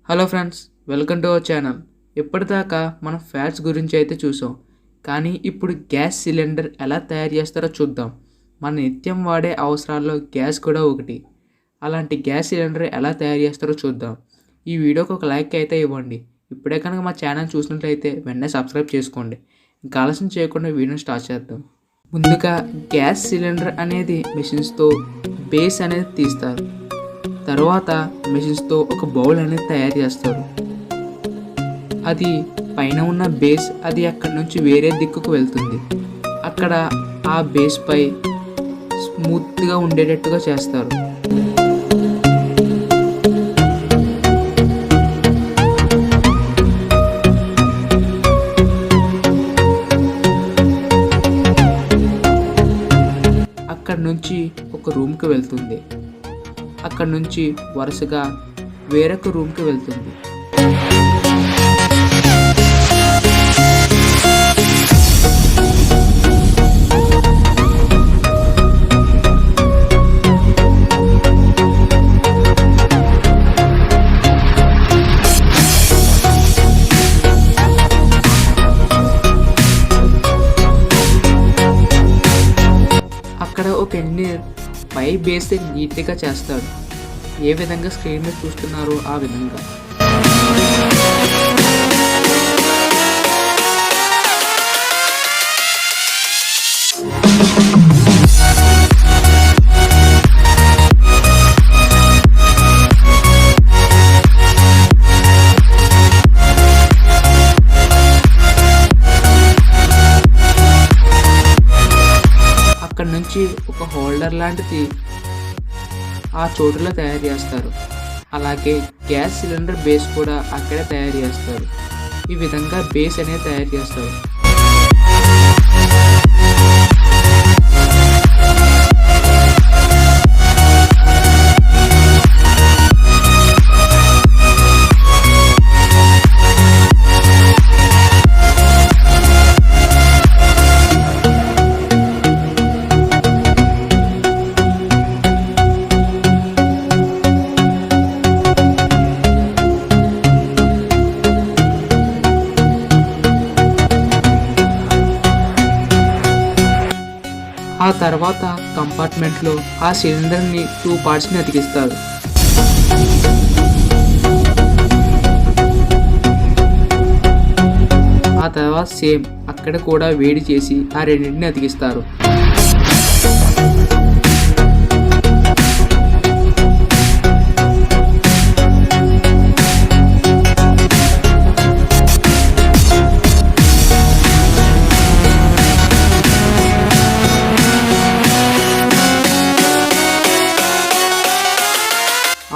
Hello friends, welcome to our channel. ఇప్పటిదాకా మనం fats గురించి అయితే చూసాం. కానీ ఇప్పుడు గ్యాస్ సిలిండర్ ఎలా తయారు చేస్తారో చూద్దాం. మన నిత్యం వాడే అవసరాల్లో గ్యాస్ కూడా ఒకటి. అలాంటి గ్యాస్ సిలిండర్ ఎలా తయారు చేస్తారో చూద్దాం. ఈ వీడియోకి ఒక లైక్ అయితే ఇవ్వండి. ఇప్పుడే కనుక మా ఛానల్ చూసినట్లయితే వెంటనే సబ్స్క్రైబ్ చేసుకోండి. ఇంకా ఆలస్యం చేయకుండా వీడియోని స్టార్ట్ చేద్దాం. ముందుగా గ్యాస్ సిలిండర్ అనేది మెషిన్స్తో బేస్ అనేది తీస్తారు. తర్వాత మెషిన్స్తో ఒక బౌల్ అనేది తయారు చేస్తారు. అది పైన ఉన్న బేస్ అది అక్కడి నుంచి వేరే దిక్కుకు వెళ్తుంది. అక్కడ ఆ బేస్ పై స్మూత్గా ఉండేటట్టుగా చేస్తారు. అక్కడి నుంచి ఒక రూమ్కి వెళ్తుంది. అక్కడ నుంచి వరుసగా వేరొక రూమ్కి వెళ్తుంది. అక్కడ ఒక ఇంజనీర్ పై బేస్ నీట్గా చేస్తాడు. ఏ విధంగా స్క్రీన్ మీద చూస్తున్నారో ఆ విధంగా. అక్కడ నుంచి ఒక హోల్డర్ లాంటిది ఆ చోటులో తయారు చేస్తారు. అలాగే గ్యాస్ సిలిండర్ బేస్ కూడా అక్కడే తయారు చేస్తారు. ఈ విధంగా బేస్ అనేది తయారు చేస్తారు. ఆ తర్వాత కంపార్ట్మెంట్లో ఆ సిలిండర్ని 2 పార్ట్స్ని అతికిస్తారు. ఆ తర్వాత సేమ్ అక్కడ కూడా వేడి చేసి ఆ రెండింటిని అతికిస్తారు.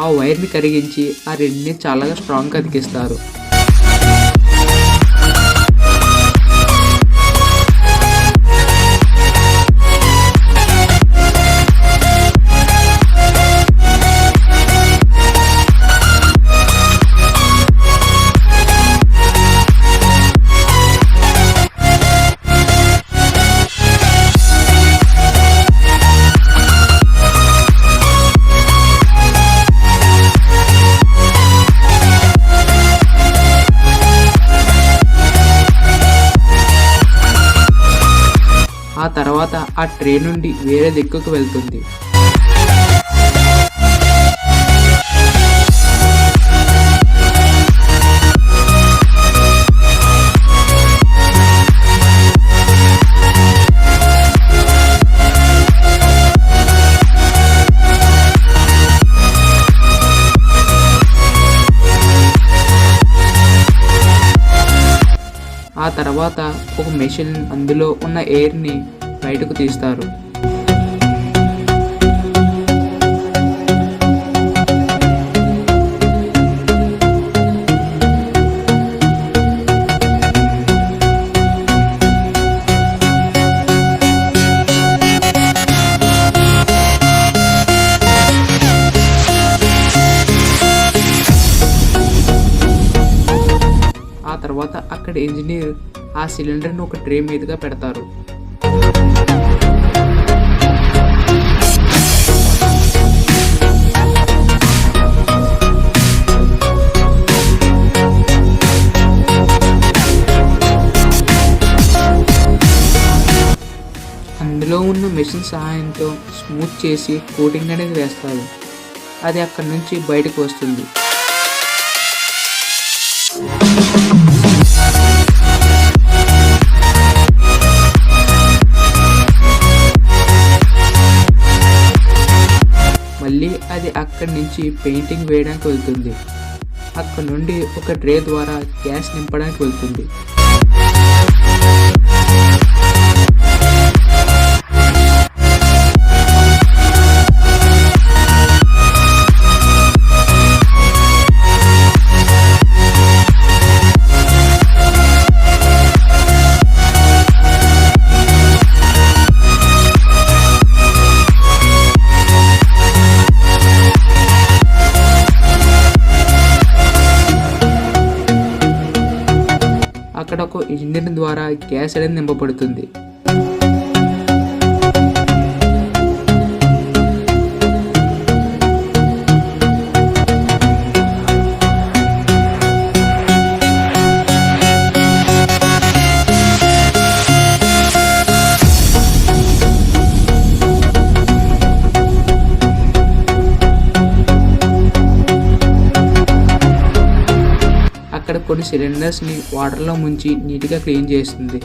ఆ వైర్ని కరిగించి ఆ రెండుని చాలా స్ట్రాంగ్గా అతికిస్తారు. ఆ తర్వాత ఆ ట్రే నుండి వేరే దిక్కుకు వెళ్తుంది. ఆ తర్వాత ఒక మెషిన్ అందులో ఉన్న ఎయిర్ని బయటకు తీస్తారు. ఆ తర్వాత అక్కడ ఇంజనీర్ ఆ సిలిండర్ను ఒక ట్రే మీదుగా పెడతారు. ఉన్న మెషిన్ సహాయంతో స్మూత్ చేసి కోటింగ్ అనేది వేస్తారు. అది అక్కడి నుంచి బయటకు వస్తుంది. మళ్ళీ అది అక్కడి నుంచి పెయింటింగ్ వేయడానికి వెళ్తుంది. అక్కడ నుండి ఒక ట్రే ద్వారా గ్యాస్ నింపడానికి వెళ్తుంది. అక్కడ ఒక ఇంజిన్ ద్వారా గ్యాస్ అనేది నింపబడుతుంది. అక్కడ కొన్ని సిలిండర్స్ని వాటర్లో ముంచి నీట్గా క్లీన్ చేస్తుంది.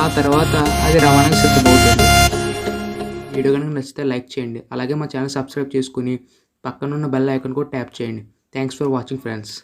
ఆ తర్వాత అది రవాణాకు సిద్ధమవుతుంది. వీడియో కనుక నచ్చితే లైక్ చేయండి. అలాగే మా ఛానల్ సబ్స్క్రైబ్ చేసుకుని పక్కనున్న బెల్ ఐకాన్ కూడా ట్యాప్ చేయండి. Thanks for watching friends.